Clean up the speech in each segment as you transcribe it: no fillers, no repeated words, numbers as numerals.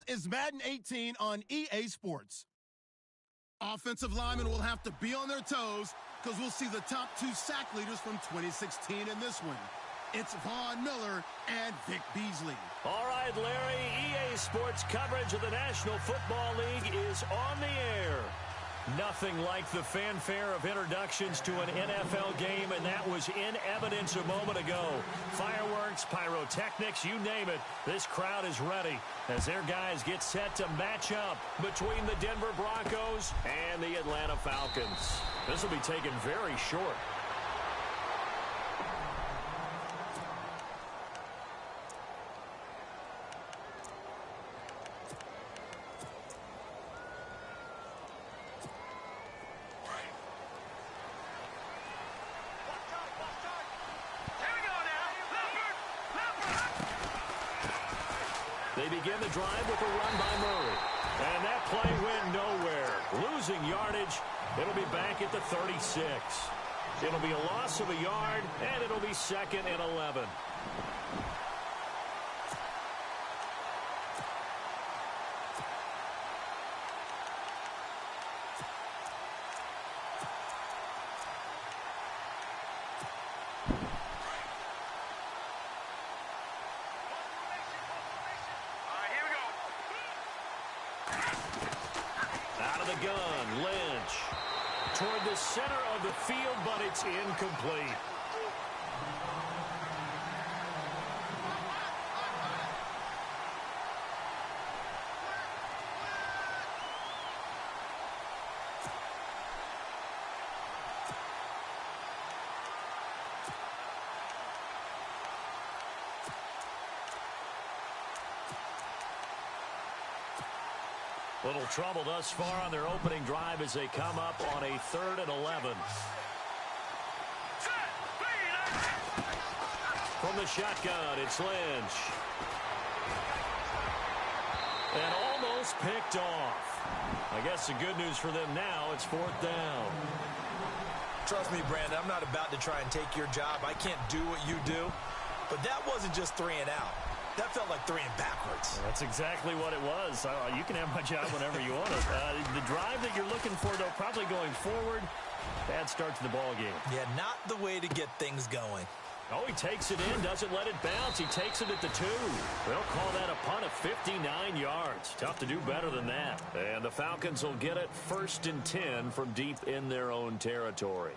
is Madden 18 on EA Sports. Offensive linemen will have to be on their toes because we'll see the top two sack leaders from 2016 in this one. It's Von Miller and Vic Beasley. All right, Larry, EA Sports coverage of the National Football League is on the air. Nothing like the fanfare of introductions to an NFL game, and that was in evidence a moment ago. Fireworks, pyrotechnics, you name it. This crowd is ready as their guys get set to match up between the Denver Broncos and the Atlanta Falcons. This will be taken very short. They begin the drive with a run by Murray. And that play went nowhere. Losing yardage. It'll be back at the 36. It'll be a loss of a yard, and it'll be 2nd and 11. Gun, Lynch, toward the center of the field, but it's incomplete. Little trouble thus far on their opening drive as they come up on a 3rd and 11. From the shotgun, it's Lynch. And almost picked off. I guess the good news for them now, it's 4th down. Trust me, Brandon, I'm not about to try and take your job. I can't do what you do. But that wasn't just 3 and out. That felt like 3 and backwards. That's exactly what it was. You can have my job whenever you want it. The drive that you're looking for, though, probably going forward. Bad start to the ball game. Yeah, not the way to get things going. Oh, he takes it in, doesn't let it bounce. He takes it at the 2. They'll call that a punt of 59 yards. Tough to do better than that. And the Falcons will get it 1st and 10 from deep in their own territory.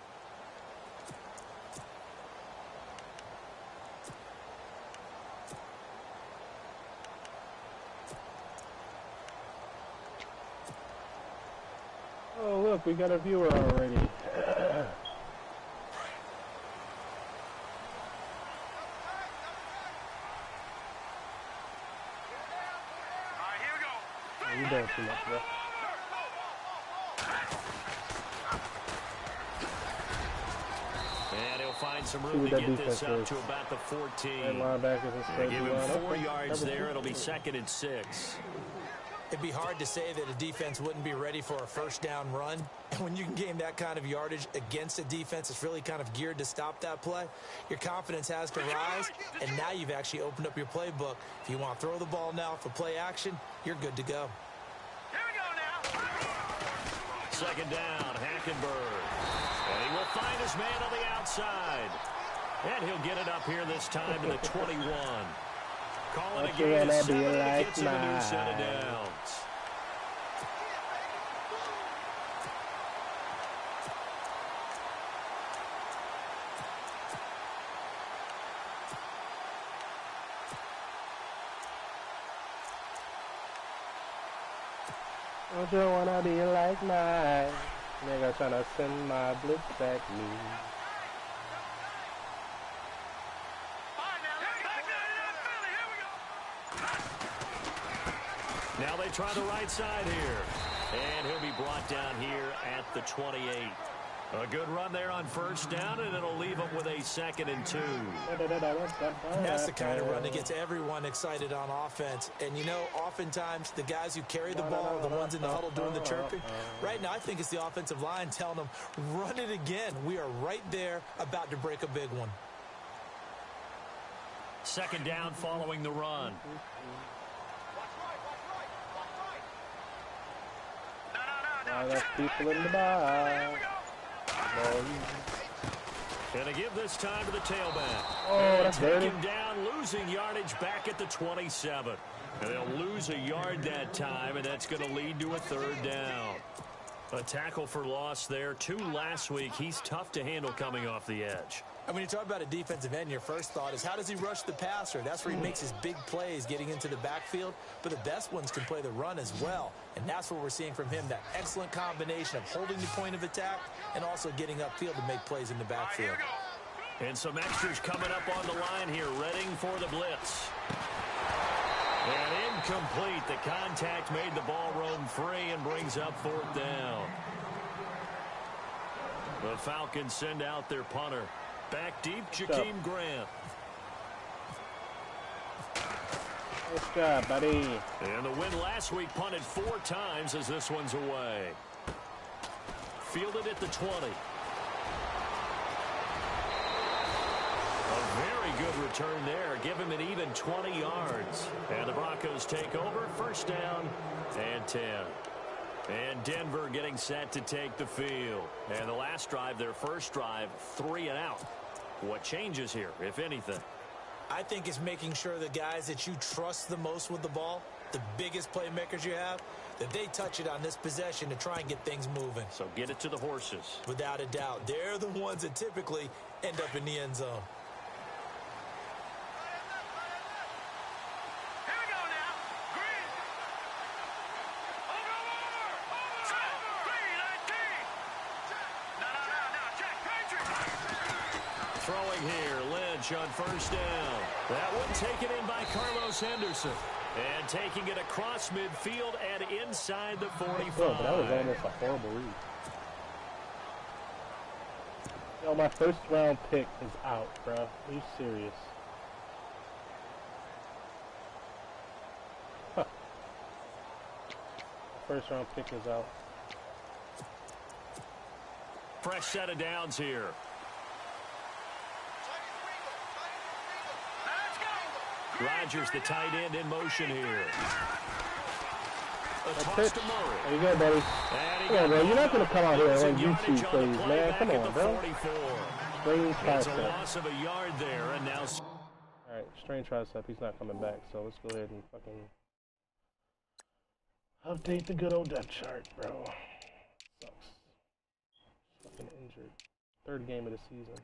Oh, look, we got a viewer already. You don't too much, bro. And he'll find some room to get this up to about the 14. Give him 4 yards there. It'll be 2nd and 6. It'd be hard to say that a defense wouldn't be ready for a 1st down run. And when you can gain that kind of yardage against a defense that's really kind of geared to stop that play, your confidence has to rise, and now you've actually opened up your playbook. If you want to throw the ball now for play action, you're good to go. Here we go now. 2nd down, Hackenberg. And he will find his man on the outside. And he'll get it up here this time to the 21. Calling a game of 7, and it gets him a new set of downs. Don't you wanna be like mine? Nigga tryna send my blitz back me. Now they try the right side here. And he'll be brought down here at the 28. A good run there on 1st down, and it'll leave them with a 2nd and 2. That's the kind of run that gets everyone excited on offense. And, you know, oftentimes the guys who carry the ball are the ones in the huddle doing the chirping. Right now, I think it's the offensive line telling them, run it again. We are right there about to break a big one. 2nd down following the run. Not enough people in the box. Gonna give this time to the tailback. Oh, that's dirty. Taken down, losing yardage back at the 27. And they'll lose a yard that time, and that's going to lead to a third down. A tackle for loss there. 2 last week. He's tough to handle coming off the edge. And when you talk about a defensive end, your first thought is how does he rush the passer? That's where he makes his big plays getting into the backfield. But the best ones can play the run as well. And that's what we're seeing from him, that excellent combination of holding the point of attack and also getting upfield to make plays in the backfield. And some extras coming up on the line here, readying for the blitz. And incomplete. The contact made the ball roam free and brings up 4th down. The Falcons send out their punter. Back deep, Jakeem Grant. Nice job, buddy. And the win last week punted 4 times as this one's away. Fielded at the 20. A very good return there. Give him an even 20 yards. And the Broncos take over. 1st down and 10. And Denver getting set to take the field. And the last drive, their first drive, 3 and out. What changes here, if anything? I think it's making sure the guys that you trust the most with the ball, the biggest playmakers you have, that they touch it on this possession to try and get things moving. So get it to the horses. Without a doubt. They're the ones that typically end up in the end zone. Throwing here, Lynch on 1st down. That one taken in by Carlos Henderson. And taking it across midfield and inside the 45. Oh, but that was almost a horrible read. Yo, my 1st round pick is out, bro. Are you serious? Huh. 1st round pick is out. Fresh set of downs here. Rodgers, the tight end, in motion here. A toss to Murray. There you go, buddy. Come on, bro. You're not going to come out here and run YouTube plays, man. Come on, bro. Strange It's a tricep. loss of a yard there, and now... All right, strange tricep. He's not coming back, so let's go ahead and fucking update the good old depth chart, bro. Sucks. Fucking injured. 3rd game of the season.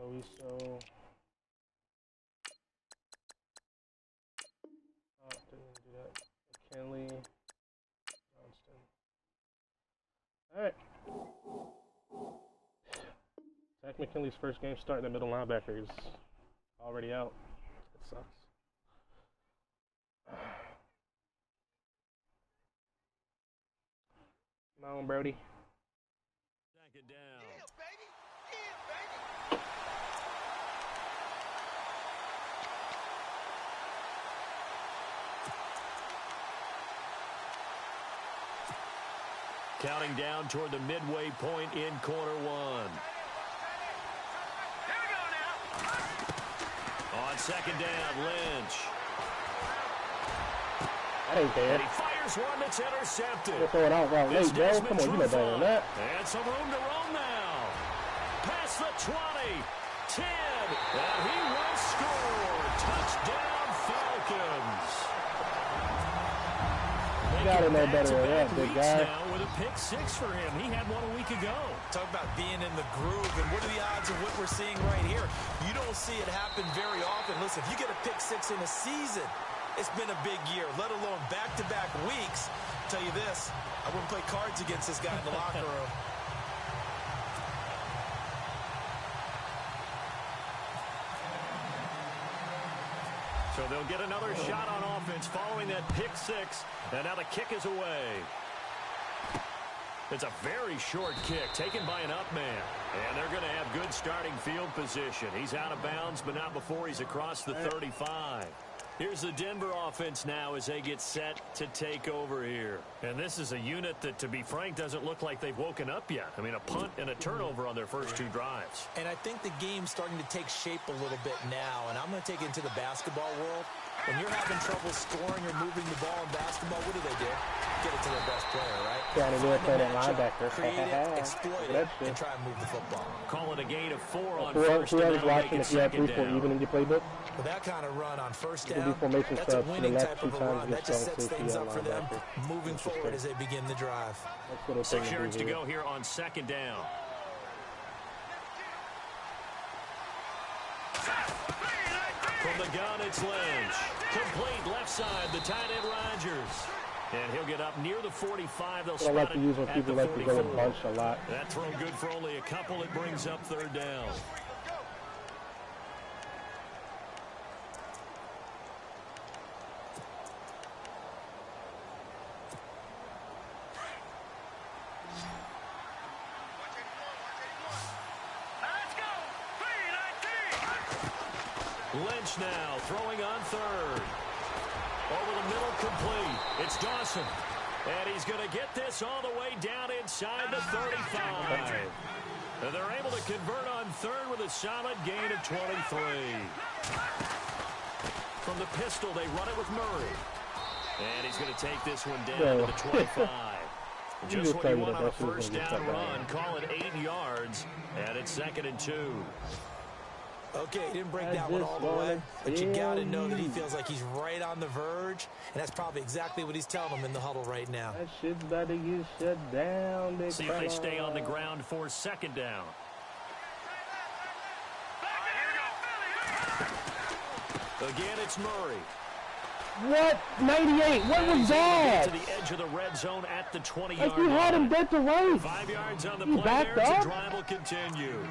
Aloiso. Oh, didn't do that. McKinley. Johnston. Alright. Zach McKinley's first game starting the middle linebacker is already out. It sucks. Come on, Brody. Second down. Counting down toward the midway point in quarter 1. On 2nd down, Lynch. That ain't bad. And he fires one that's intercepted. You're throwing out route late, bro. Come on, you know better than that. And some room to roam now. Past the 20, 10, and he will score. Touchdown, Falcons. You gotta know better than that, big guy. Now with a pick 6 for him. He had one a week ago. Talk about being in the groove, and what are the odds of what we're seeing right here? You don't see it happen very often. Listen, if you get a pick 6 in a season, it's been a big year, let alone back-to-back weeks. I'll tell you this, I wouldn't play cards against this guy in the locker room. So they'll get another shot on offense following that pick 6, and now the kick is away. It's a very short kick taken by an up man, and they're going to have good starting field position. He's out of bounds, but not before he's across the 35. Here's the Denver offense now as they get set to take over here. And this is a unit that, to be frank, doesn't look like they've woken up yet. I mean, a punt and a turnover on their first 2 drives. And I think the game's starting to take shape a little bit now. And I'm going to take it into the basketball world. When you're having trouble scoring or moving the ball in basketball, what do? Get it to their best player, right? Trying to do it for that linebacker. Create it, exploit it, and try and move the football. Call it a gain of 4 on first down. Whoever's watching, if you have 3-4 even in your playbook, With that kind of run on first you can down, do formation that's stuff a for the winning next type 2 of a times run. That just sets things up for them moving forward as they begin the drive. 6 yards to go here on 2nd down. From the gun, it's Lynch. Complete left side, the tight end Rodgers. And he'll get up near the 45. They'll spot I like to use when at people the like to go 44. a bunch a lot. That throw good for only a couple. It brings up 3rd down. Lynch now throwing on 3rd. Over the middle, complete. It's Dawson. And he's going to get this all the way down inside the 35. And they're able to convert on 3rd with a solid gain of 23. From the pistol, they run it with Murray. And he's going to take this one down to the 25. Just what you want on a first down run. Call it 8 yards. And it's 2nd and 2. Okay, he didn't break that one all the way, but you got to know that he feels like he's right on the verge, and that's probably exactly what he's telling them in the huddle right now. That shit's about to get shut down. See if they stay on the ground for 2nd down. Again, it's Murray. What? 98. What was that? To the edge of the red zone at the 20-yard line. Like you had him dead to rights. 5 yards on the You play backed there. up? The drive will continue.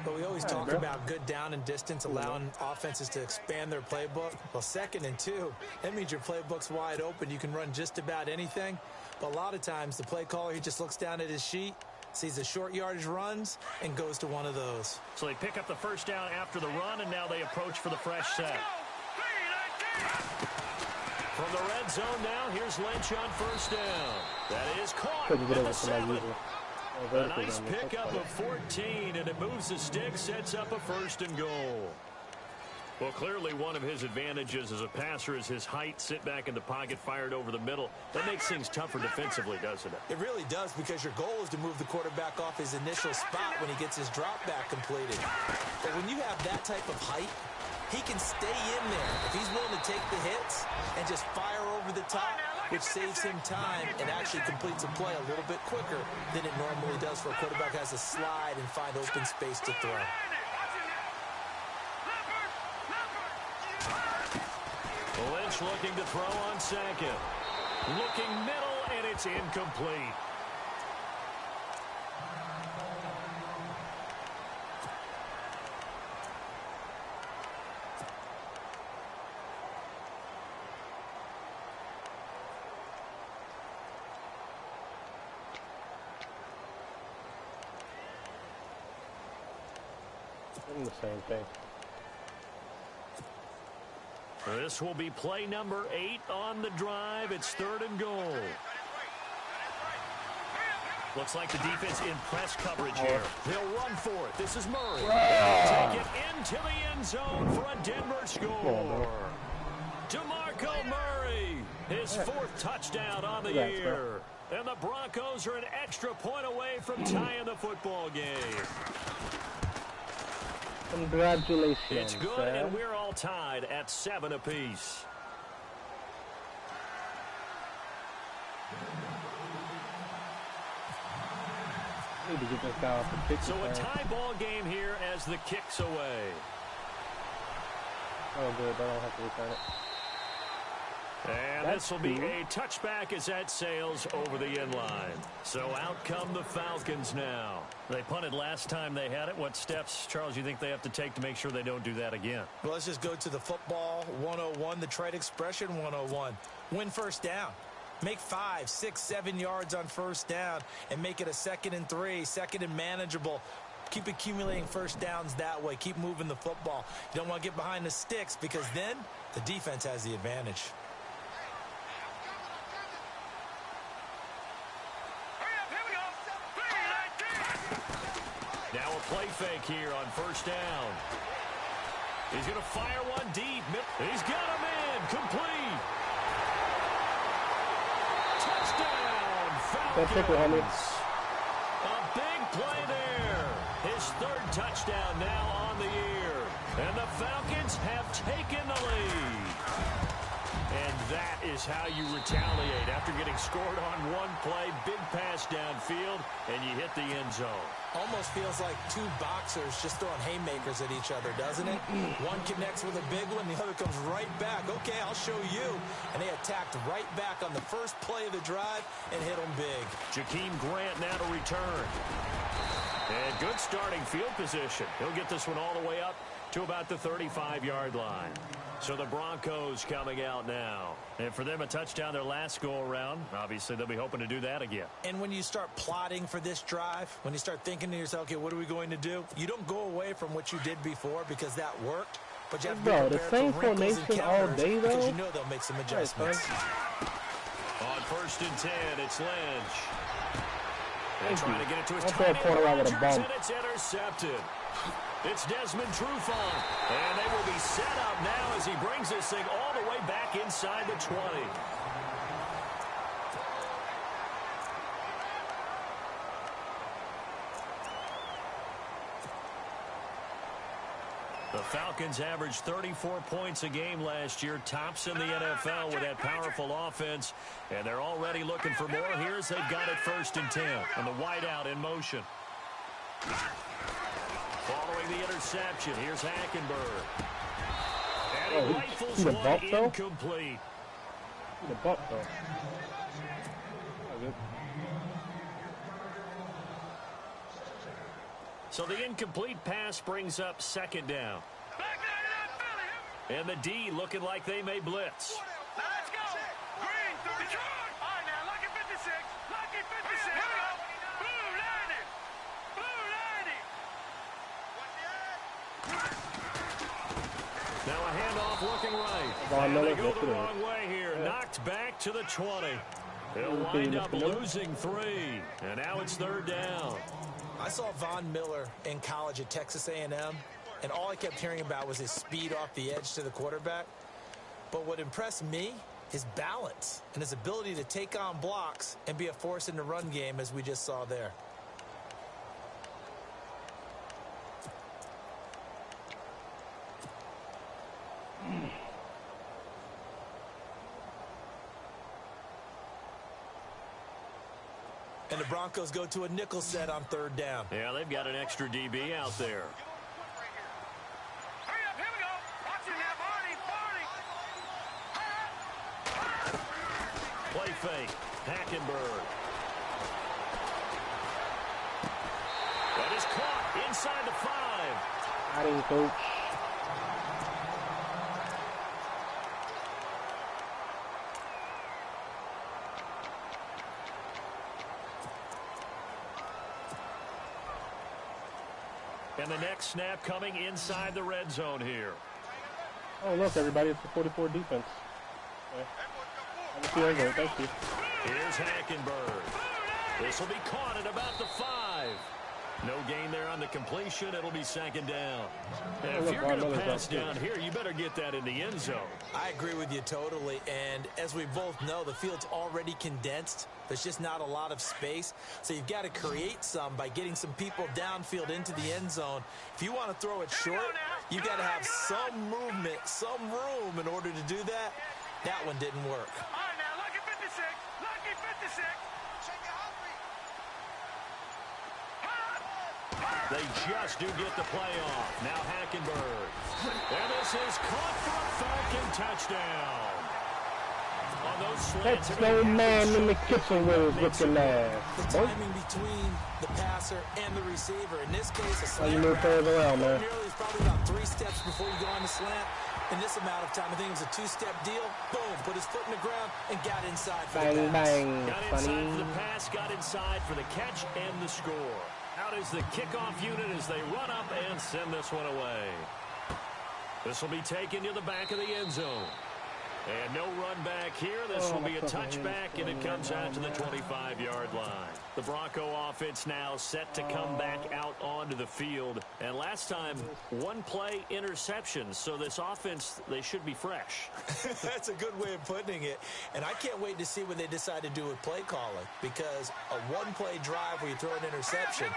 But we always talk about good down and distance, allowing offenses to expand their playbook. Well, 2nd and 2, that means your playbook's wide open. You can run just about anything. But a lot of times, the play caller, he just looks down at his sheet, sees the short yardage runs, and goes to one of those. So they pick up the first down after the run, and now they approach for the fresh set. From the red zone now, here's Lynch on first down. That is caught at the 7. A nice pickup of 14, and it moves the stick, sets up a 1st and goal. Well, clearly one of his advantages as a passer is his height, sit back in the pocket, fired over the middle. That makes things tougher defensively, doesn't it? It really does, because your goal is to move the quarterback off his initial spot when he gets his drop back completed. But when you have that type of height, he can stay in there if he's willing to take the hits and just fire over the top, which saves him time and actually completes a play a little bit quicker than it normally does for a quarterback who has to slide and find open space to throw. Lynch looking to throw on 2nd. Looking middle, and it's incomplete. The same thing. This will be play number 8 on the drive. It's 3rd and goal. Looks like the defense in press coverage here. They'll run for it. This is Murray. Take it into the end zone for a Denver score. DeMarco Murray, his 4th touchdown on the year. And the Broncos are an extra point away from tying the football game. Congratulations. It's good, and we're all tied at 7 apiece. Need to get this guy off the kick. So a tie ball game here as the kick's away. Oh, good. I don't have to return it. And this will be a touchback as that sails over the end line. So out come the Falcons now. They punted last time they had it. What steps, Charles, you think they have to take to make sure they don't do that again? Well, let's just go to the football 101, the trade expression 101. Win first down. Make 5, 6, 7 yards on first down and make it a 2nd and 3, 2nd and manageable. Keep accumulating first downs that way. Keep moving the football. You don't want to get behind the sticks because then the defense has the advantage. Now a play fake here on first down. He's going to fire one deep. He's got him in. Complete. Touchdown, Falcons. A big play there. His third touchdown now on the year. And the Falcons have taken the lead. And that is how you retaliate. After getting scored on one play, big pass downfield, and you hit the end zone. Almost feels like two boxers just throwing haymakers at each other, doesn't it? One connects with a big one, the other comes right back. Okay, I'll show you. And they attacked right back on the first play of the drive and hit them big. Jakeem Grant now to return. And good starting field position. He'll get this one all the way up to about the 35-yard line. So the Broncos coming out now. And for them, a touchdown their last go-around. Obviously, they'll be hoping to do that again. And when you start plotting for this drive, when you start thinking to yourself, okay, what are we going to do? You don't go away from what you did before because that worked. But you have to be prepared the same for wrinkles and formation all day, though? because you know they'll make some adjustments. On first and 10, it's Lynch. They're trying to get it to his tight end, Rodgers, and it's intercepted. It's Desmond Trufant, and they will be set up now as he brings this thing all the way back inside the 20. The Falcons averaged 34 points a game last year, tops in the NFL with that powerful offense, and they're already looking for more. Here's they've got it first and 10, and the wideout in motion. Following the interception, here's Hackenberg. And he rifles one incomplete. The butt, though. So the incomplete pass brings up second down. And the D looking like they may blitz. Let's go. Green through the charge. All right, now, lucky 56. Lucky 56. Here we go. Blue 90. Blue 90. Now a handoff looking right. And they go the wrong way here. Knocked back to the 20. He'll wind up losing 3. And now it's third down. I saw Von Miller in college at Texas A&M, and all I kept hearing about was his speed off the edge to the quarterback. But what impressed me, his balance and his ability to take on blocks and be a force in the run game, as we just saw there. And the Broncos go to a nickel set on third down. Yeah, they've got an extra DB out there. Hurry up, here we go. Watch it now, Barney. Play fake. Hackenberg. That is caught inside the 5. Got him, coach. And the next snap coming inside the red zone here. Oh, look, everybody, it's the 44 defense. Okay. Thank you. Here's Hackenberg. This will be caught at about the 5. No gain there on the completion. It'll be second down. And if you're going to pass down here, you better get that in the end zone. I agree with you totally. And as we both know, the field's already condensed. There's just not a lot of space. So you've got to create some by getting some people downfield into the end zone. If you want to throw it short, you've got to have some movement, some room in order to do that. That one didn't work. All right, now, lucky 56. Lucky 56. They just do get the play off. Now Hackenberg. And this is caught for a Falcon touchdown. On those slants, that's no man in the kitchen with looking ass. The timing between the passer and the receiver. In this case, a slant. You move further around, man. Nearly is probably about 3 steps before you go on the slant. In this amount of time, I think it was a 2-step deal. Boom, put his foot in the ground and got inside for the pass. Got inside for the pass, got inside for the catch and the score. Out is the kickoff unit as they run up and send this one away. This will be taken to the back of the end zone. And no run back here. This will be a touchback, and it comes out to the 25-yard line. The Bronco offense now set to come back out onto the field. And last time, one-play interception. So this offense, they should be fresh. That's a good way of putting it. And I can't wait to see what they decide to do with play calling. Because a one-play drive where you throw an interception,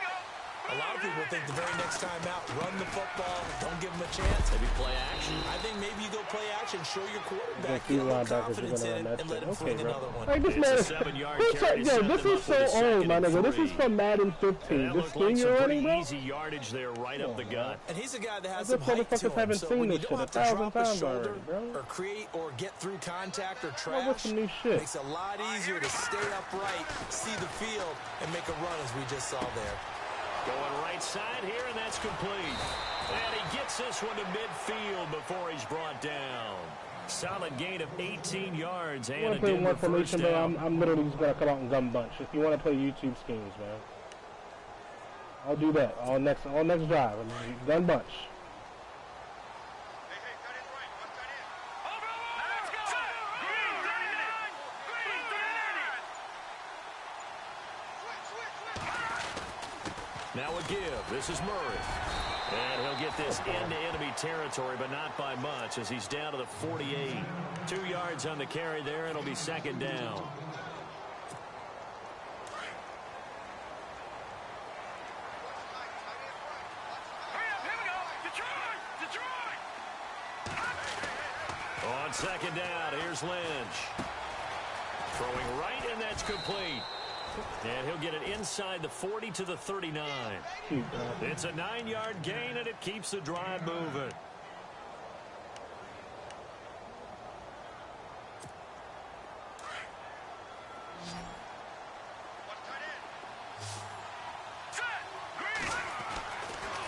a lot of people think the very next time out, run the football, don't give them a chance. Maybe play action. I think maybe you go play action, show your quarterback, you have confidence in it, and let him fling another one. Like this man, It's a 7-yard carry. this is so old, my nigga. This is from Madden 15. This thing you're running, bro? Easy yardage there, right up the gut. And he's a guy that has Those some height to motherfuckers him. haven't So seen when you this don't shit have to 1,000 drop a times shoulder already, bro. or create or get through contact or what's trash, some new shit? makes it a lot easier to stay upright, see the field, and make a run as we just saw there. Going right side here, and that's complete. And he gets this one to midfield before he's brought down. Solid gain of 18 yards and a Denver first down. I'm literally just going to come out and gun bunch. If you want to play YouTube schemes, man. I'll do that. All next drive. Gun bunch. Now a give. This is Murray. And he'll get this into enemy territory, but not by much as he's down to the 48. 2 yards on the carry there. It'll be second down. On second down, here's Lynch. Throwing right, and that's complete. And he'll get it inside the 40 to the 39. It's a 9-yard gain, and it keeps the drive moving.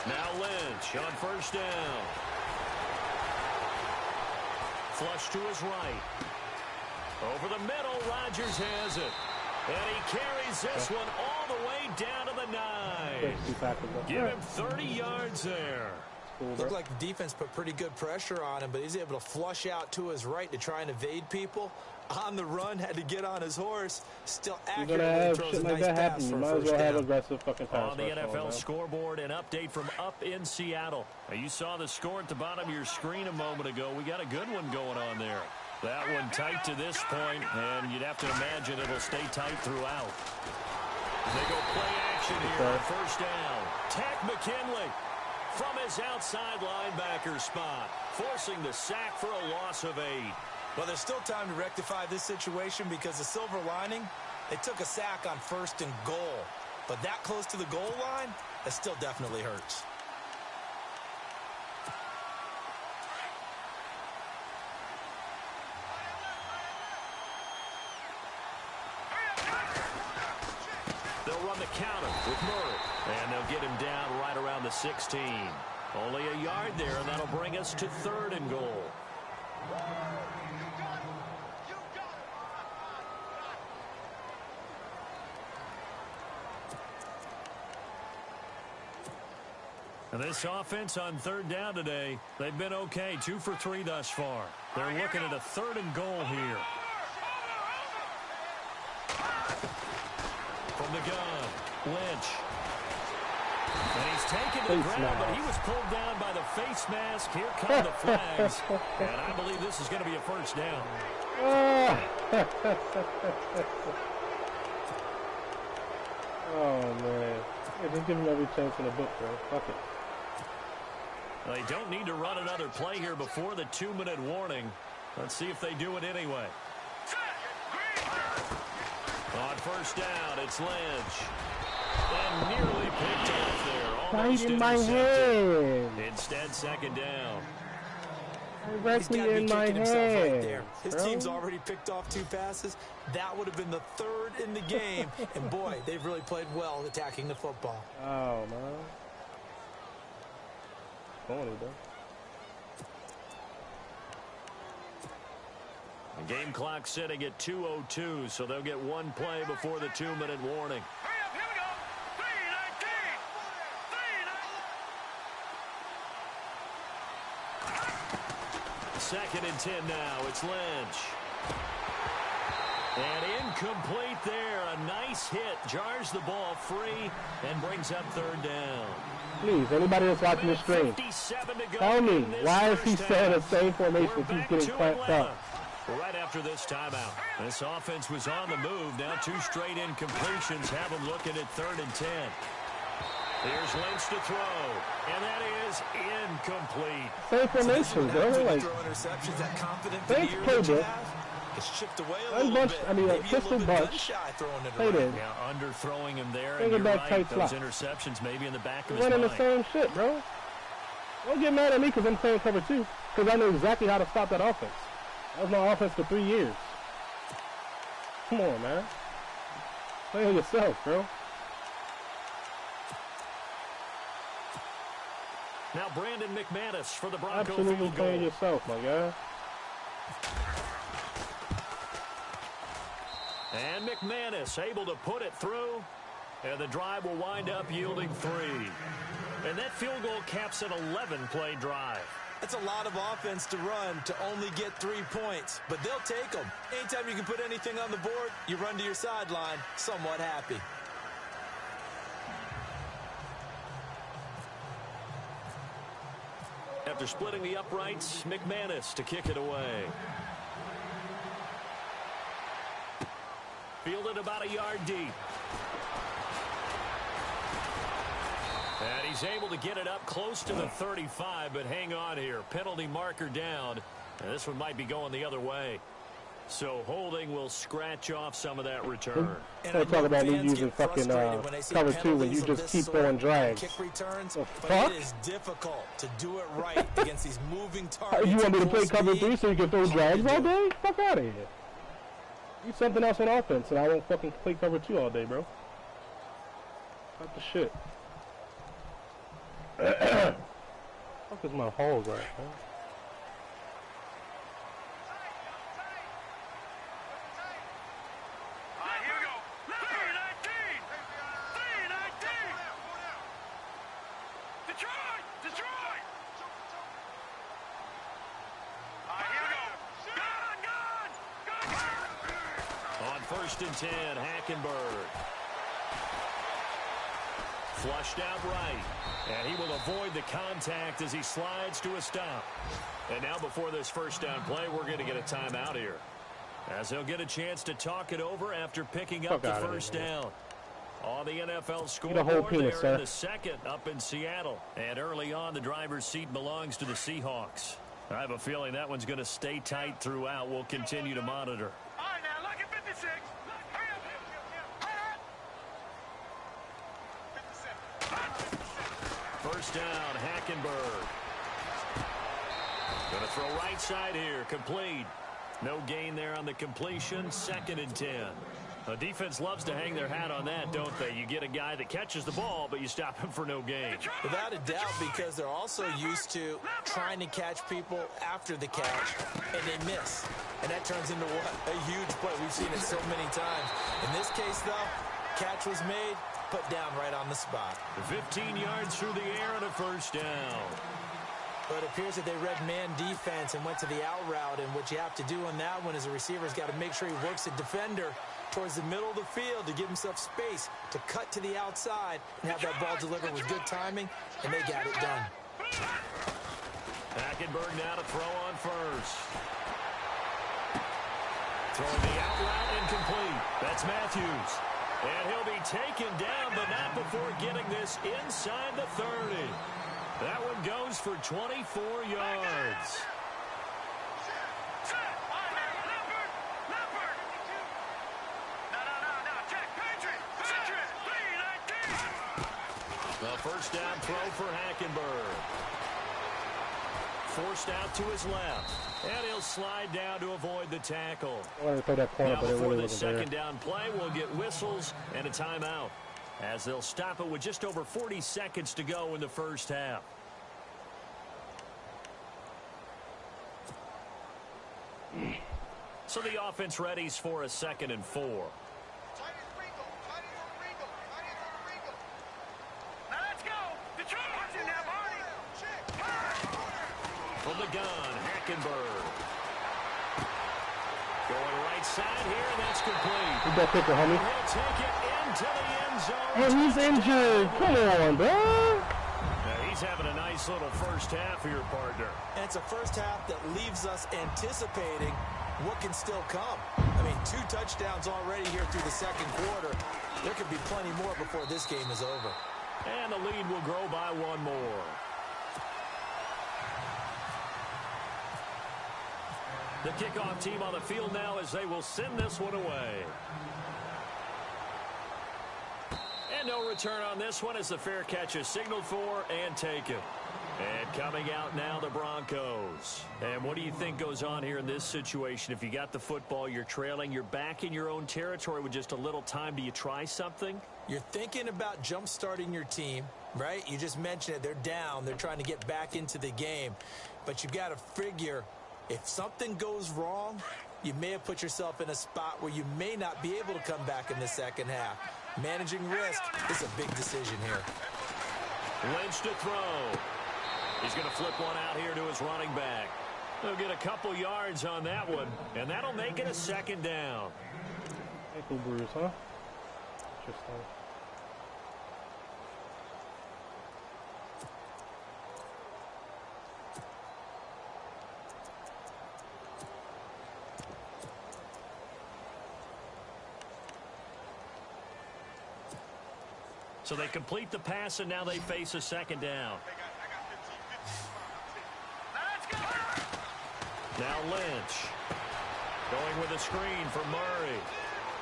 Now Lynch on first down. Flush to his right. Over the middle, Rodgers has it. And he carries this one all the way down to the 9. Give him 30 yards there. Looked like the defense put pretty good pressure on him, but he's able to flush out to his right to try and evade people. On the run, had to get on his horse. Still accurately throws a nice pass for a first down. On the NFL scoreboard, an update from up in Seattle. Now, you saw the score at the bottom of your screen a moment ago. We got a good one going on there. That one tight to this point, and you'd have to imagine it'll stay tight throughout. They go play action here on first down. Tack McKinley from his outside linebacker spot, forcing the sack for a loss of 8. Well, there's still time to rectify this situation because the silver lining, they took a sack on first and goal. But that close to the goal line, that still definitely hurts. They'll run the counter with Murray, and they'll get him down right around the 16. Only a yard there, and that'll bring us to 3rd and goal. And this offense on 3rd down today, they've been okay. 2 for 3 thus far. They're looking at a 3rd and goal here. From the gun, Lynch. And he's taken to the ground, but he was pulled down by the face mask. Here come the flags. And I believe this is going to be a first down. Oh, man. Yeah, just give him every chance in the book, bro. Fuck it. They don't need to run another play here before the 2-minute warning. Let's see if they do it anyway. On first down, it's Lynch. And nearly picked off there. Almost right in my hand. Instead, second down. Directly in my hand. Right there. His team's already picked off 2 passes. That would have been the 3rd in the game. And, boy, they've really played well attacking the football. Oh, man. Funny, though. The game clock sitting at 2:02, so they'll get 1 play before the 2-minute warning. 2nd and 10 now. It's Lynch. And incomplete there. A nice hit. Jars the ball free and brings up 3rd down. Please, anybody that's watching the stream, tell me, why is he saying the same formation if he's getting clamped up? Right after this timeout. This offense was on the move. Now 2 straight incompletions have them looking at 3rd and 10. Here's Lynch to throw, and that is incomplete. Same formation, bro. Like, thanks, playbook. Chipped away a little bit. I mean, a pistol bunch. Played in. Yeah, underthrowing him there. Think and you're about right, tight those slot. interceptions maybe in the back of his mind. Running the same shit, bro. Don't get mad at me because I'm playing cover 2. Because I know exactly how to stop that offense. That was my offense for 3 years. Come on, man. Play on yourself, bro. Now Brandon McManus for the Broncos. Absolutely play on yourself, my guy. And McManus able to put it through. And the drive will wind up yielding 3. And that field goal caps an 11-play drive. That's a lot of offense to run to only get 3 points, but they'll take them. Anytime you can put anything on the board, you run to your sideline somewhat happy. After splitting the uprights, McManus to kick it away. Fielded about a yard deep. And he's able to get it up close to the 35, but hang on here. Penalty marker down. And this one might be going the other way. So holding will scratch off some of that return. They talk about me using fucking cover 2 when you just keep throwing drags. Kick returns, but it is difficult to do it right against these moving targets. You want me to play cover 3 so you can throw drags all day? Fuck out of here. Use something else on offense, and I won't fucking play cover 2 all day, bro. What the shit? Fuck is my hole right, man? On 1st and 10, Hackenberg. Flushed out right. And he will avoid the contact as he slides to a stop. And now before this 1st down play, we're going to get a timeout here, as they'll get a chance to talk it over after picking up the 1st down. On the NFL scoreboard, they're in the 2nd up in Seattle. And early on, the driver's seat belongs to the Seahawks. I have a feeling that one's going to stay tight throughout. We'll continue to monitor. All right, now, look at 56. First down, Hackenberg. Going to throw right side here, complete. No gain there on the completion, 2nd and 10. The defense loves to hang their hat on that, don't they? You get a guy that catches the ball, but you stop him for no gain. Without a doubt, because they're also used to trying to catch people after the catch, and they miss. And that turns into what? A huge play. We've seen it so many times. In this case, though, catch was made, put down right on the spot. 15 yards through the air and a 1st down. But it appears that they read man defense and went to the out route, and what you have to do on that one is a receiver's got to make sure he works the defender towards the middle of the field to give himself space to cut to the outside and have that ball delivered with good timing, and they got it done. Hackenberg now to throw on 1st. Throwing the out route incomplete. That's Matthews. And he'll be taken down, but not before getting this inside the 30. That one goes for 24 yards. The 1st down throw for Hackenberg. Forced out to his left. And he'll slide down to avoid the tackle. I wanted to throw that corner, now but it before really the wasn't there. 2nd down play, we'll get whistles and a timeout, as they'll stop it with just over 40 seconds to go in the 1st half. So the offense readies for a 2nd and 4. From the gun, Hackenberg. Going right side here, and that's complete. Good that picker, homie. He'll take it into the end zone. And he's injured. Come on, bro. He's having a nice little first half for your partner. And it's a first half that leaves us anticipating what can still come. I mean, 2 touchdowns already here through the second quarter. There could be plenty more before this game is over. And the lead will grow by 1 more. The kickoff team on the field now as they will send this one away. And no return on this one as the fair catch is signaled for and taken. And coming out now, the Broncos. And what do you think goes on here in this situation? If you got the football, you're trailing, you're back in your own territory with just a little time. Do you try something? You're thinking about jump-starting your team, right? You just mentioned it. They're down. They're trying to get back into the game. But you've got to figure, if something goes wrong, you may have put yourself in a spot where you may not be able to come back in the second half. Managing risk is a big decision here. Lynch to throw. He's going to flip one out here to his running back. He'll get a couple yards on that one, and that'll make it a second down. Ankle bruise, huh? Interesting. So they complete the pass, and now they face a second down. Now Lynch going with a screen for Murray.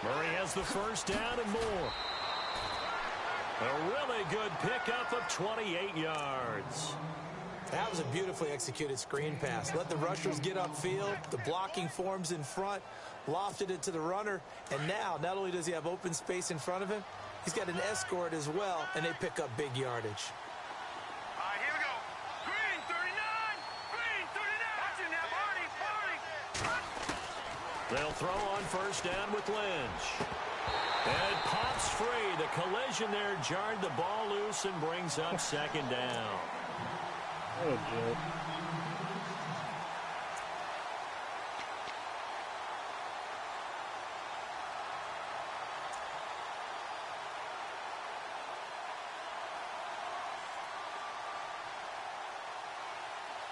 Murray has the first down and more. A really good pickup of 28 yards. That was a beautifully executed screen pass. Let the rushers get upfield. The blocking forms in front. Lofted it to the runner. And now, not only does he have open space in front of him, he's got an escort as well, and they pick up big yardage. All right, here we go. Green 39. Green 39. Watch it now, Barney. They'll throw on first down with Lynch. And it pops free. The collision there jarred the ball loose and brings up second down. Oh, joke.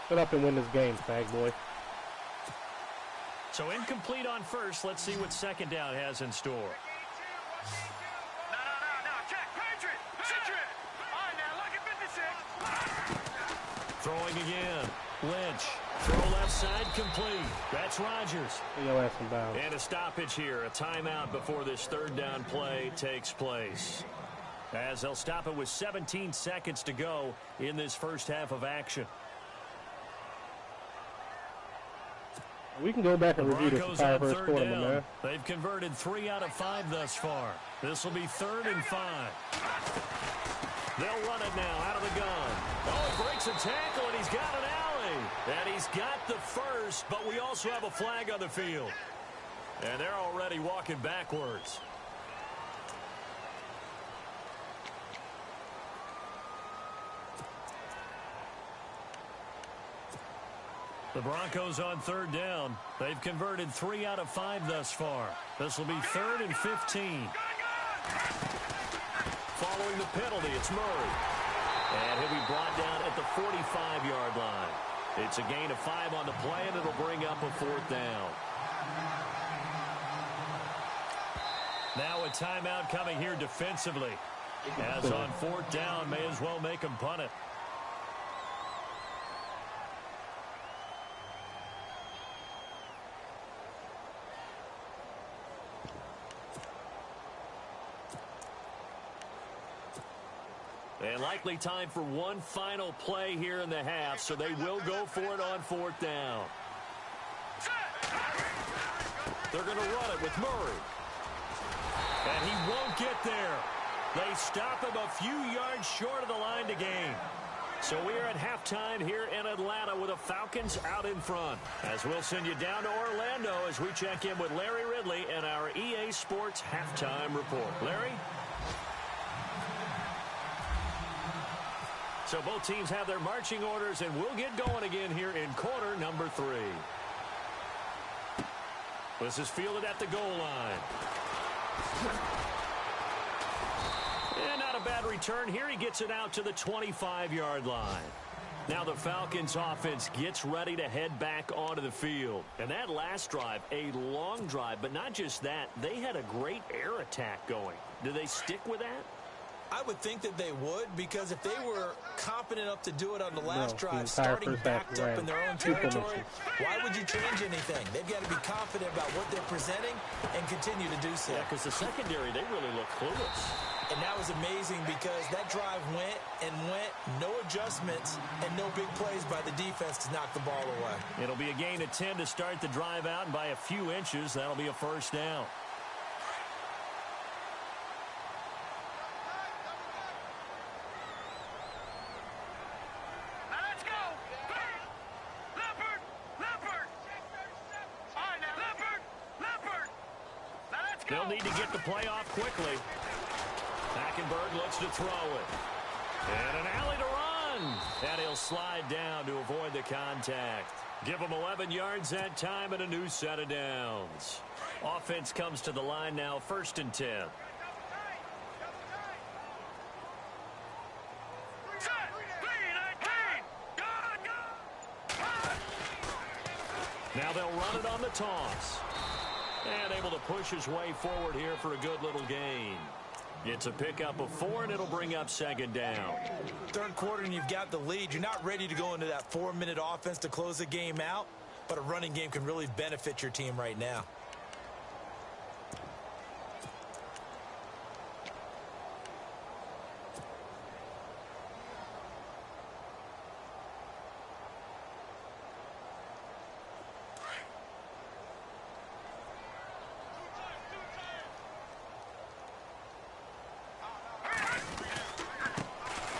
Shut up and win this game, fag boy. So incomplete on first. Let's see what second down has in store. No. Check. Patriot. Patriot. All right, now, lucky 56. Throwing again. Lynch. Throw left side complete. That's Rodgers. Your ass in bounds. And a stoppage here. A timeout before this third down play takes place. As they'll stop it with 17 seconds to go in this first half of action. We can go back and review this Broncos entire on first third quarter, down. man. They've converted 3 out of 5 thus far. This will be 3rd and 5. They'll run it now out of the gun. Oh, he breaks a tackle, and he's got an alley. And he's got the first, but we also have a flag on the field. And they're already walking backwards. The Broncos on third down. They've converted 3 out of 5 thus far. This will be 3rd and 15. Following the penalty, it's Murray. And he'll be brought down at the 45-yard line. It's a gain of 5 on the play, and it'll bring up a 4th down. Now a timeout coming here defensively. As on 4th down, may as well make him punt it. And likely time for one final play here in the half, so they will go for it on 4th down. They're going to run it with Murray. And he won't get there. They stop him a few yards short of the line to gain. So we are at halftime here in Atlanta with the Falcons out in front. As we'll send you down to Orlando as we check in with Larry Ridley and our EA Sports Halftime Report. Larry? So both teams have their marching orders, and we'll get going again here in quarter number 3. This is fielded at the goal line. And not a bad return here. He gets it out to the 25-yard line. Now the Falcons offense gets ready to head back onto the field. And that last drive, a long drive, but not just that. They had a great air attack going. Do they stick with that? I would think that they would, because if they were confident enough to do it on the last drive, starting backed up in their own territory, why would you change anything? They've got to be confident about what they're presenting and continue to do so. Yeah, because the secondary, they really look clueless. And that was amazing because that drive went and went, no adjustments, and no big plays by the defense to knock the ball away. It'll be a gain of 10 to start the drive out, and by a few inches, that'll be a first down. They'll need to get the play off quickly. Hackenberg looks to throw it. And an alley to run. And he'll slide down to avoid the contact. Give him 11 yards that time and a new set of downs. Offense comes to the line now, 1st and 10. Now they'll run it on the toss. And able to push his way forward here for a good little gain. It's a pickup of 4, and it'll bring up 2nd down. 3rd quarter, and you've got the lead. You're not ready to go into that 4-minute offense to close the game out, but a running game can really benefit your team right now.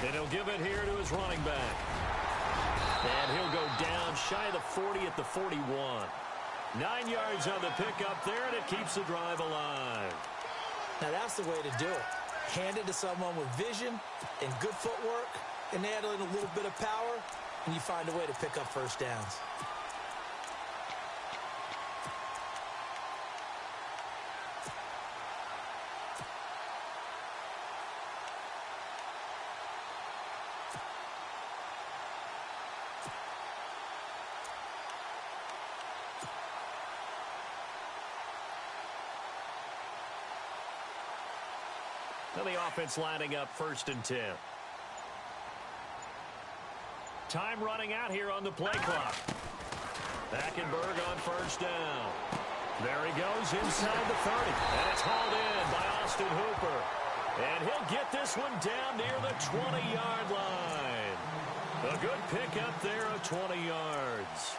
And he'll give it here to his running back. And he'll go down shy of the 40 at the 41. 9 yards on the pickup there, and it keeps the drive alive. Now that's the way to do it. Hand it to someone with vision and good footwork, and add in a little bit of power, and you find a way to pick up first downs. Now the offense lining up 1st and 10. Time running out here on the play clock. Hackenberg on 1st down. There he goes inside the 30. And it's hauled in by Austin Hooper. And he'll get this one down near the 20-yard line. A good pickup there of 20 yards.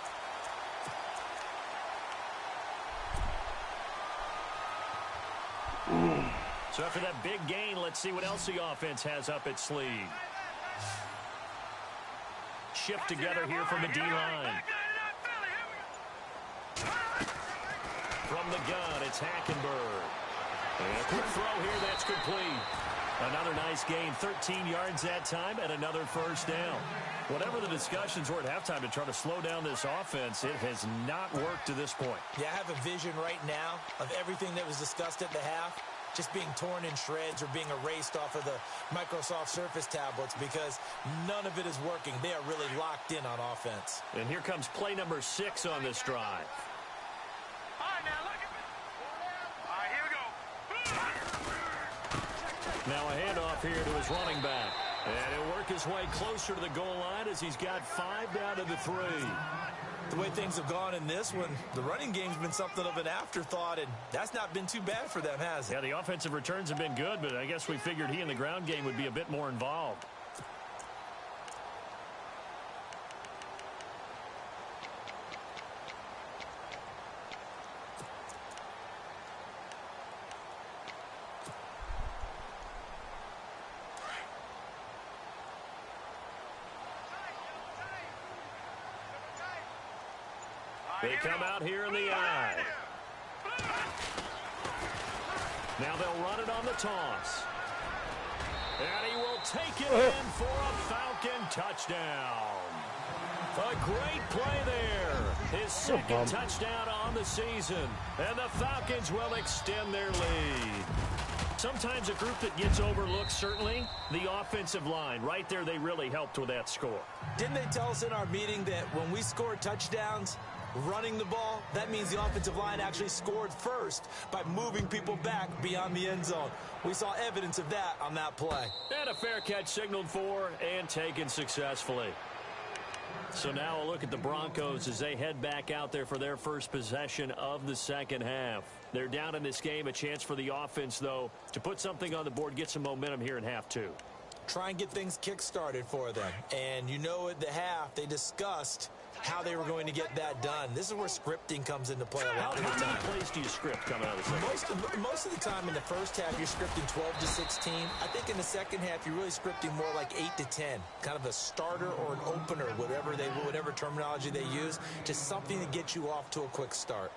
So after that big gain, let's see what else the offense has up its sleeve. Shift together here from the D-line. From the gun, it's Hackenberg. And a quick throw here, that's complete. Another nice gain, 13 yards that time, and another first down. Whatever the discussions were at halftime to try to slow down this offense, it has not worked to this point. Yeah, I have a vision right now of everything that was discussed at the half just being torn in shreds or being erased off of the Microsoft Surface tablets because none of it is working. They are really locked in on offense. And here comes play number 6 on this drive. Now a handoff here to his running back. And he'll work his way closer to the goal line as he's got 5 down to the 3. The way things have gone in this one, the running game's been something of an afterthought, and that's not been too bad for them, has it? Yeah, the offensive returns have been good, but I guess we figured he in the ground game would be a bit more involved. They come out here in the eye. Now they'll run it on the toss. And he will take it in for a Falcon touchdown. A great play there. His second touchdown on the season. And the Falcons will extend their lead. Sometimes a group that gets overlooked, certainly, the offensive line. Right there, they really helped with that score. Didn't they tell us in our meeting that when we score touchdowns, running the ball, that means the offensive line actually scored first by moving people back beyond the end zone. We saw evidence of that on that play. And a fair catch signaled for and taken successfully. So now a look at the Broncos as they head back out there for their first possession of the second half. They're down in this game. A chance for the offense, though, to put something on the board, get some momentum here in half two. Try and get things kick-started for them. And you know at the half, they discussed how they were going to get that done. This is where scripting comes into play a lot of the time. How many plays do you script coming out of the second half? Most of the time in the first half, you're scripting 12 to 16. I think in the second half, you're really scripting more like 8 to 10. Kind of a starter or an opener, whatever terminology they use. Just something to get you off to a quick start.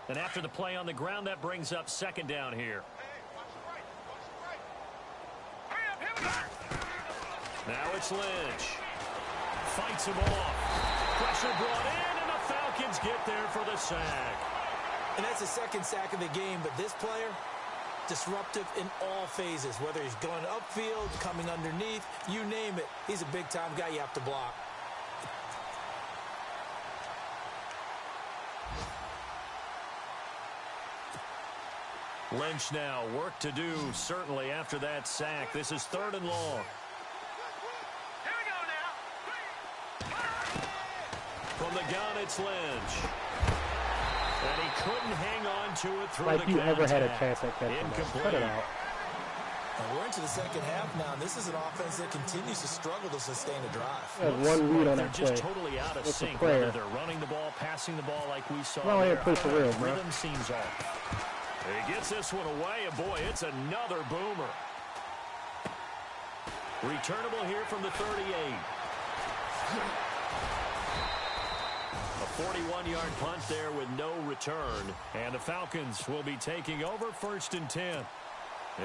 And after the play on the ground, that brings up second down here. Now it's Lynch. Fights him off. Pressure brought in, and the Falcons get there for the sack. And that's the second sack of the game, but this player, disruptive in all phases, whether he's going upfield, coming underneath, you name it. He's a big-time guy you have to block. Lynch now, work to do, certainly, after that sack. This is 3rd and long. Here we go now. From the gun, it's Lynch. And he couldn't hang on to it through like the you ever had a contact. chance at catching that. Cut it out. And we're into the second half now, and this is an offense that continues to struggle to sustain a drive. One read on They're that play. just totally out of What's the sync. prayer? Whether they're running the ball, passing the ball like we saw. No, I ain't play for real, bro. Rhythm seems off. He gets this one away, and boy, it's another boomer. Returnable here from the 38. A 41-yard punt there with no return. And the Falcons will be taking over 1st and 10.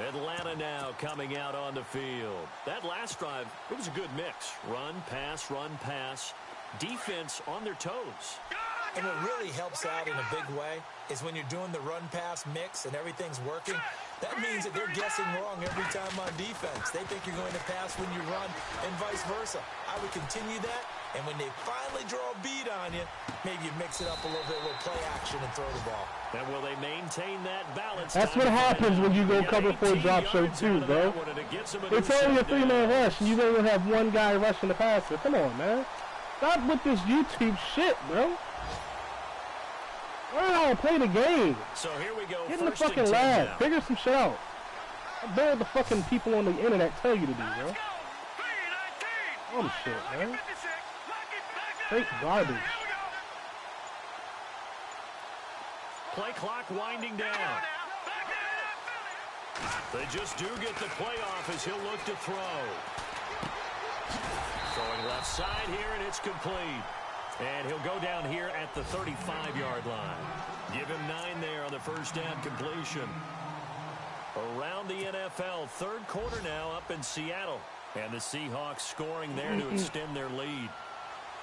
Atlanta now coming out on the field. That last drive, it was a good mix. Run, pass. Defense on their toes. And what really helps out in a big way is when you're doing the run-pass mix and everything's working, that means that they're guessing wrong every time on defense. They think you're going to pass when you run and vice versa. I would continue that, and when they finally draw a beat on you, maybe you mix it up a little bit with play action and throw the ball. And will they maintain that balance? That's what happens when you go cover 4 drop show too, bro. It's only a 3-man rush, and you're going to have one guy rushing the passer. Come on, man. Stop with this YouTube shit, bro. Learn how to play the game. So here we go. Get in the fucking lab. Figure some shit out. I bet what the fucking people on the internet tell you to do, bro. Dumb shit, man. Straight garbage. Play clock winding down. They just do get the play off as he'll look to throw. Throwing left side here, and it's complete. And he'll go down here at the 35-yard line. Give him 9 there on the first down completion. Around the NFL, 3rd quarter now up in Seattle. And the Seahawks scoring there to extend their lead.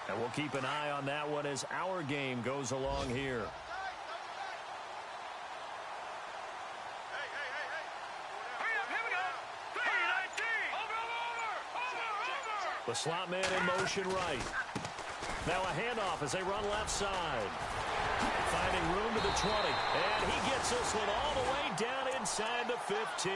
And we'll keep an eye on that one as our game goes along here. The slot man in motion right. Now a handoff as they run left side. Finding room to the 20. And he gets this one all the way down inside the 15.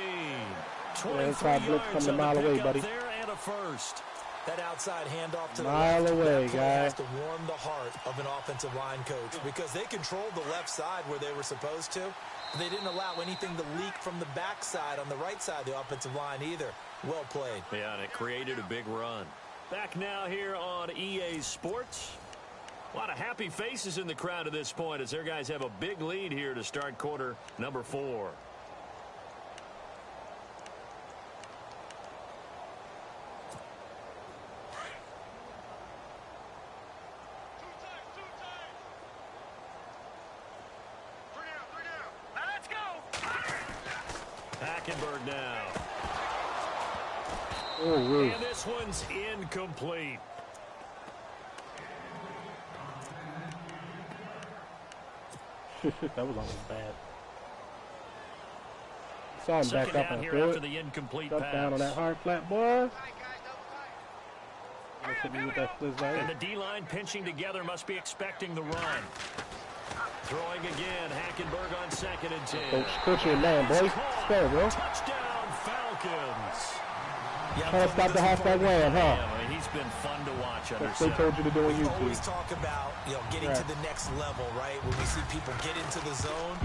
23 yards on the pickup there and a first. That outside handoff to the mile left, away, that play guy. has to warm the heart of an offensive line coach because they controlled the left side where they were supposed to. But they didn't allow anything to leak from the backside on the right side of the offensive line either. Well played. Yeah, and it created a big run. Back now here on EA Sports. A lot of happy faces in the crowd at this point as their guys have a big lead here to start quarter number 4. Hackenberg now. Oh, and this one's incomplete. That was almost bad. Saw him Second back up down and here throw after it. the incomplete Drop pass. down on that hard flat, boy. And the D-line pinching together must be expecting the run. Throwing again, Hackenberg on 2nd and 10. Coach your man, boy. Let's go, bro. Touchdown, Falcons. Yeah, Trying to stop the halfback land, huh? Yeah, I mean, he's been fun to watch under That's what they told you to do on We YouTube. always talk about, getting to the next level, right? When we see people get into the zone,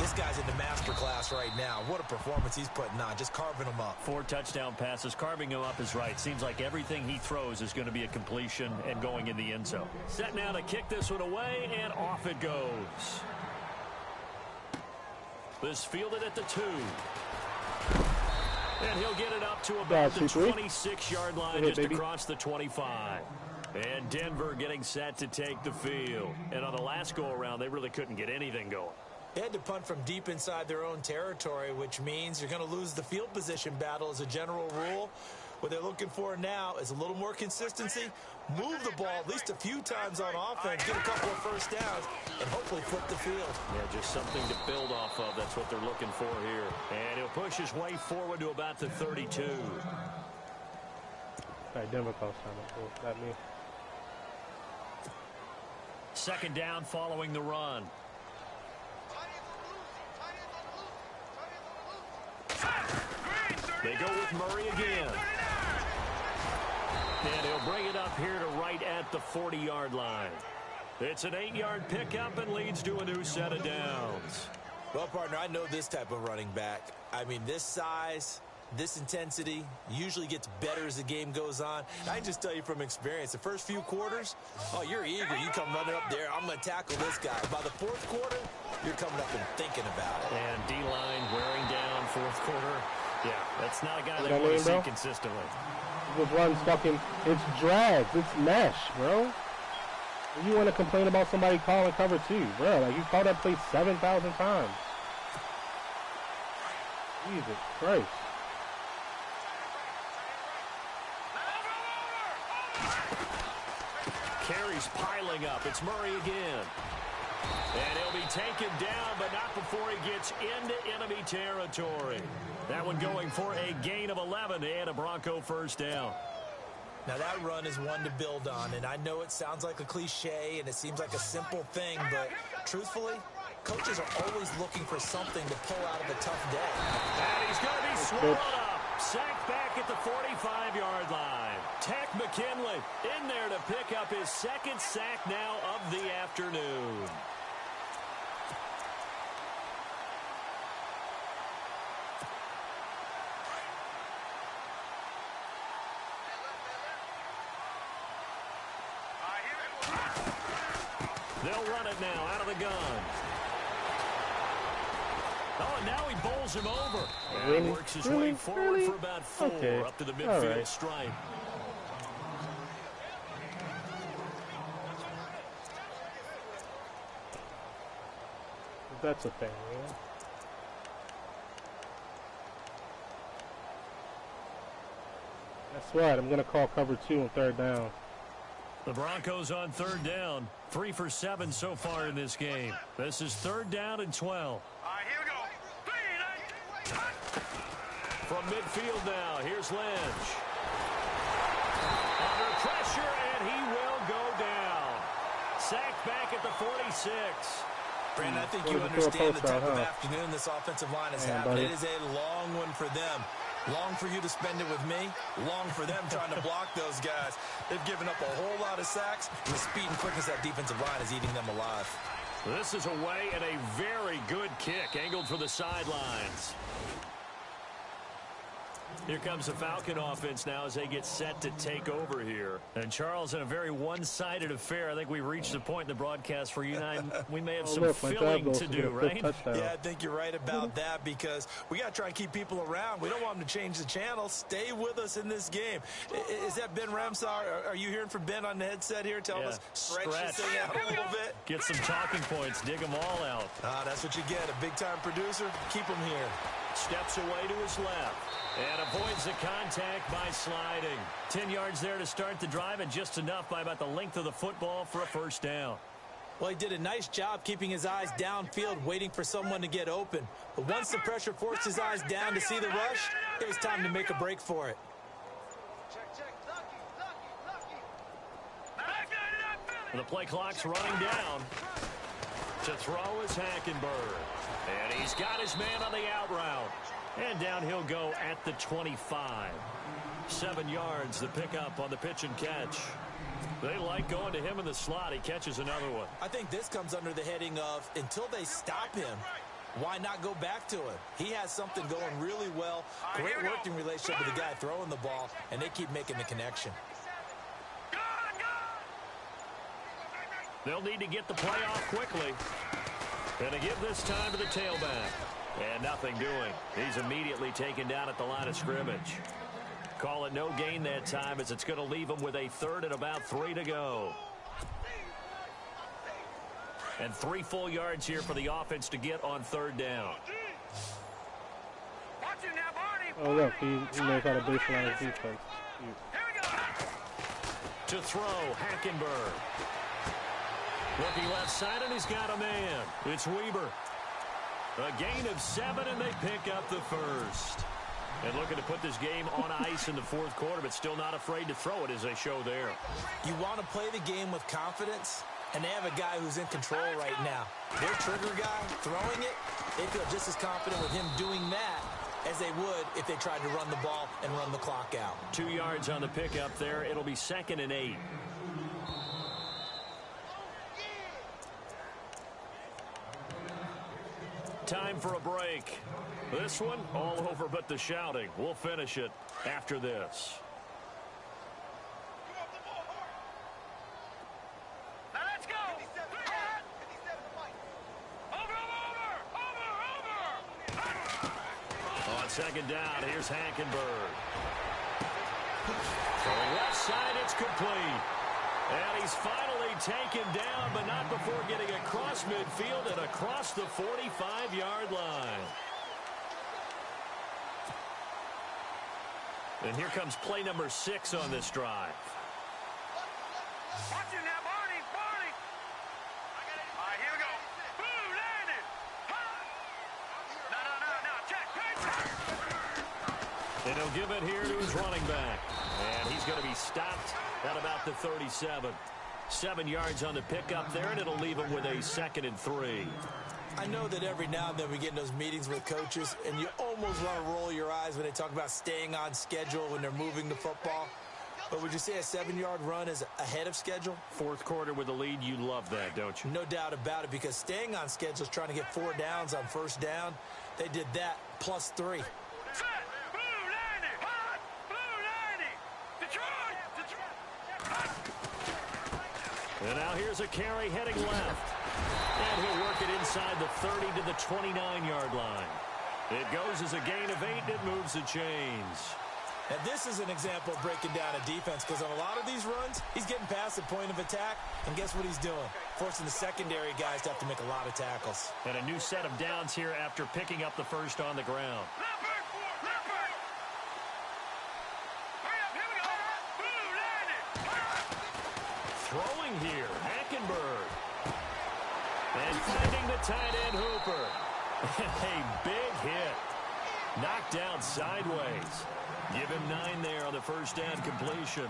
this guy's in the master class right now. What a performance he's putting on, just carving them up. 4 touchdown passes. Carving him up is right. Seems like everything he throws is going to be a completion and going in the end zone. Set now to kick this one away, and off it goes. This fielded at the 2. And he'll get it up to about the 26-yard line, just across the 25. And Denver getting set to take the field. And on the last go-around, they really couldn't get anything going. They had to punt from deep inside their own territory, which means you're going to lose the field position battle as a general rule. What they're looking for now is a little more consistency, move the ball at least a few times on offense, get a couple of first downs, and hopefully flip the field. Yeah, just something to build off of. That's what they're looking for here. And he'll push his way forward to about the 32. All right, Denver calls time. Not me. 2nd down following the run. They go with Murray again. And he'll bring it up here to right at the 40-yard line. It's an 8-yard pickup and leads to a new set of downs. Well, partner, I know this type of running back. I mean, this size, this intensity usually gets better as the game goes on. And I can just tell you from experience, the first few quarters, you're eager. You come running up there, I'm going to tackle this guy. By the 4th quarter, you're coming up and thinking about it. And D-line wearing down 4th quarter. Yeah, that's not a guy they want to see consistently. This runs fucking, it's drags, it's mesh, bro. You want to complain about somebody calling cover 2, bro. Like, you called that play 7,000 times. Jesus Christ. Carries piling up. It's Murray again. And he'll be taken down, but not before he gets into enemy territory. That one going for a gain of 11 and a Bronco first down. Now, that run is one to build on, and I know it sounds like a cliche and it seems like a simple thing, but truthfully, coaches are always looking for something to pull out of a tough day. And he's going to be swallowed up. Sacked back at the 45-yard line. Tech McKinley in there to pick up his 2nd sack now of the afternoon. They'll run it now out of the gun. Oh, and now he bowls him over. And he works his way forward for about 4 up to the midfield stripe. That's a thing, man. That's right. I'm going to call cover 2 on 3rd down. The Broncos on 3rd down. 3 for 7 so far in this game. This is 3rd down and 12. All right, here we go. From midfield now, here's Lynch. Under pressure, and he will go down. Sacked back at the 46. Brandon, I think you understand the type of afternoon this offensive line has had. It is a long one for them. Long for you to spend it with me. Long for them trying to block those guys. They've given up a whole lot of sacks. And the speed and quickness of that defensive line is eating them alive. This is away and a very good kick angled for the sidelines. Here comes the Falcon offense now as they get set to take over here. And Charles, in a very one-sided affair, I think we reached the point in the broadcast where you and I, we may have some filling to do, right? Yeah, I think you're right about that because we got to try and keep people around. We don't want them to change the channel. Stay with us in this game. Is that Ben Ramsar? Are you hearing from Ben on the headset here? Tell us, stretch this thing out a little bit. Get some talking points. Dig them all out. That's what you get. A big-time producer. Keep them here. Steps away to his left. And avoids the contact by sliding. 10 yards there to start the drive, and just enough by about the length of the football for a first down. Well, he did a nice job keeping his eyes downfield, waiting for someone to get open. But once the pressure forced his eyes down to see the rush, it was time to make a break for it. And the play clock's running down. To throw is Hackenberg. And he's got his man on the out route. And down he'll go at the 25. 7 yards the pickup on the pitch and catch. They like going to him in the slot. He catches another one. I think this comes under the heading of until they stop him, why not go back to him? He has something going really well. Great working relationship with the guy throwing the ball, and they keep making the connection. They'll need to get the play off quickly. And to give this time to the tailback. And nothing doing. He's immediately taken down at the line of scrimmage. Call it no gain that time, as it's going to leave him with a third and about 3 to go. And 3 full yards here for the offense to get on third down. Oh, look, he knows how to baseline his defense. To throw, Hackenberg. Looking left side, and he's got a man. It's Weber. A gain of 7, and they pick up the first. And looking to put this game on ice in the fourth quarter, but still not afraid to throw it as they show there. You want to play the game with confidence, and they have a guy who's in control right now. Their trigger guy, throwing it, they feel just as confident with him doing that as they would if they tried to run the ball and run the clock out. 2 yards on the pickup there. It'll be 2nd and 8. Time for a break. This one, all over but the shouting. We'll finish it after this. Now let's go. Over. On second down, here's Hackenberg. From left side, it's complete. And he's finally taken down, but not before getting across midfield and across the 45-yard line. And here comes play number 6 on this drive. Watch it now, Barney. All right, here we go. Boom, landed. No, check. And he'll give it here to his running back. And he's going to be stopped at about the 37. 7 yards on the pickup there, and it'll leave him with a 2nd and 3. I know that every now and then we get in those meetings with coaches, and you almost want to roll your eyes when they talk about staying on schedule when they're moving the football. But would you say a 7-yard run is ahead of schedule? Fourth quarter with the lead, you love that, don't you? No doubt about it, because staying on schedule is trying to get 4 downs on first down. They did that plus 3. And now here's a carry heading left. And he'll work it inside the 30 to the 29-yard line. It goes as a gain of 8, and it moves the chains. And this is an example of breaking down a defense, because on a lot of these runs, he's getting past the point of attack, and guess what he's doing? Forcing the secondary guys to have to make a lot of tackles. And a new set of downs here after picking up the first on the ground. Throwing here, Hackenberg. And finding the tight end, Hooper. A big hit. Knocked down sideways. Give him 9 there on the first down completion.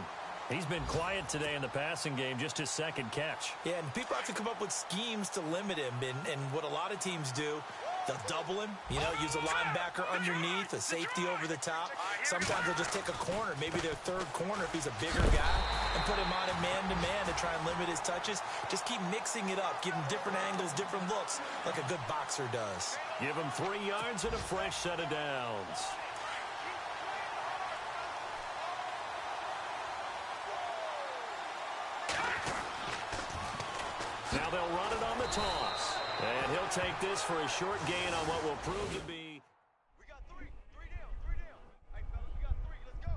He's been quiet today in the passing game, just his 2nd catch. Yeah, and people have to come up with schemes to limit him. And what a lot of teams do, they'll double him, use a linebacker underneath, a safety over the top. Sometimes they'll just take a corner, maybe their 3rd corner if he's a bigger guy, and put him on a man-to-man to try and limit his touches. Just keep mixing it up, give him different angles, different looks, like a good boxer does. Give him 3 yards and a fresh set of downs. Now they'll run it on the toss. And he'll take this for a short gain on what will prove to be. We got 3 down. Hey, fellas, we got 3. Let's go.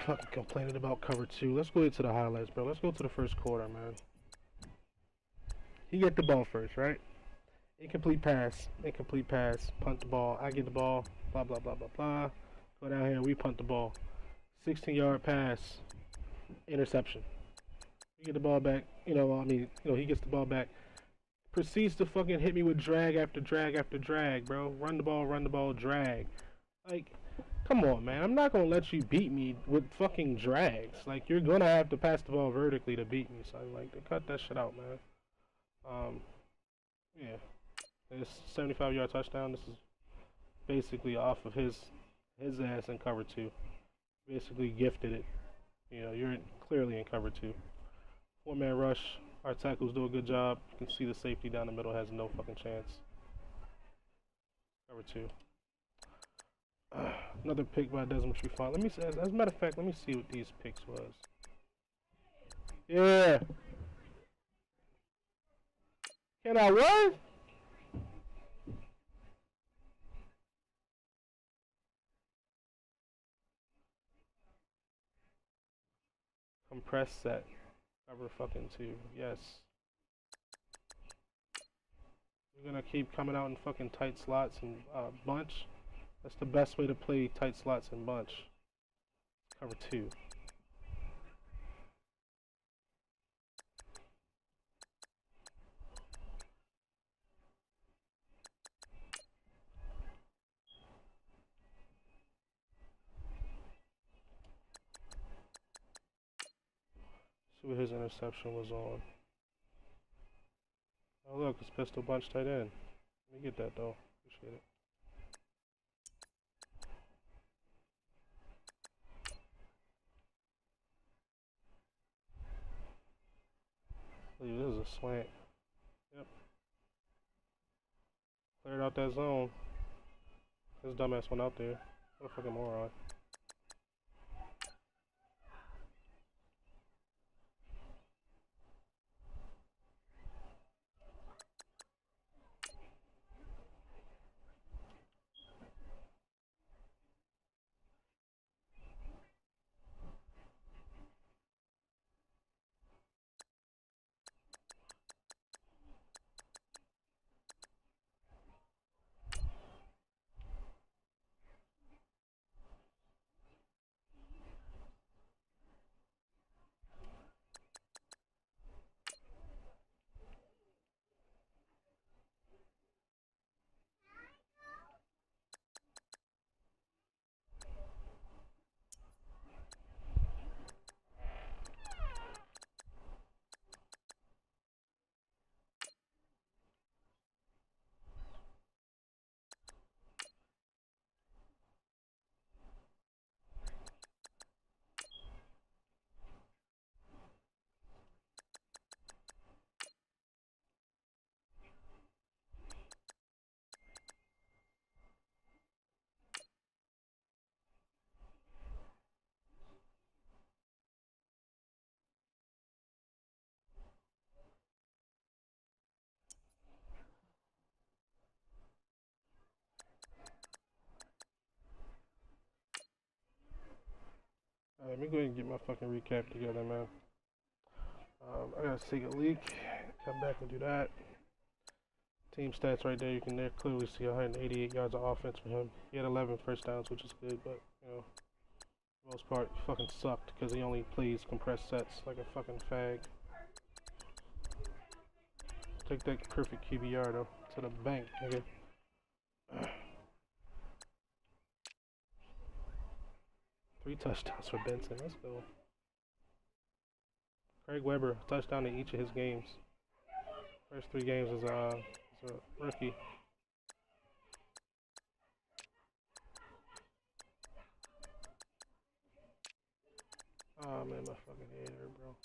fucking complaining about cover 2. Let's go into the highlights, bro. Let's go to the first quarter, man. He get the ball first, right? Incomplete pass, punt the ball. I get the ball, blah, blah, blah, blah, blah. Go down here, we punt the ball. 16-yard pass, interception. We get the ball back, he gets the ball back. Proceeds to fucking hit me with drag after drag after drag, bro. Run the ball, drag. Like, come on, man. I'm not going to let you beat me with fucking drags. Like, you're going to have to pass the ball vertically to beat me. So, like, to cut that shit out, man. Yeah. It's 75-yard touchdown. This is basically off of his ass in cover 2. Basically gifted it. You're clearly in cover 2. 4-man rush. Our tackles do a good job. You can see the safety down the middle has no fucking chance. Cover 2. Another pick by Desmond Trufant. Let me see. As a matter of fact, let me see what these picks was. Yeah. Can I what? Compress set. Cover fucking 2. Yes. We're gonna keep coming out in fucking tight slots and bunch. That's the best way to play tight slots and bunch. Cover 2. See what his interception was on. Oh look, it's pistol bunch tight end. Let me get that though. Appreciate it. This is a slant. Yep. Cleared out that zone. This dumbass went out there. What a fucking moron. Alright, let me go ahead and get my fucking recap together, man. I gotta take a leak, come back and do that. Team stats right there, you can clearly see 188 yards of offense for him. He had 11 first downs, which is good, but, for the most part, he fucking sucked because he only plays compressed sets like a fucking fag. Take that perfect QBR, though, to the bank, nigga. 3 touchdowns for Benson. Let's go. Craig Weber, touchdown in each of his games. First 3 games as a rookie. Oh man, my fucking head hurt, bro.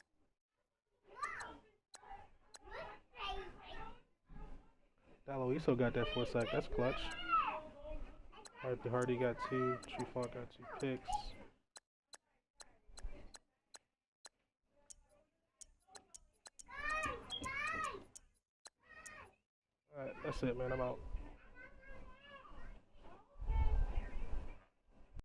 Daloiso got that 4 sack. That's clutch. Hardy got 2. Trufant got 2 picks. Alright, that's it, man. I'm out.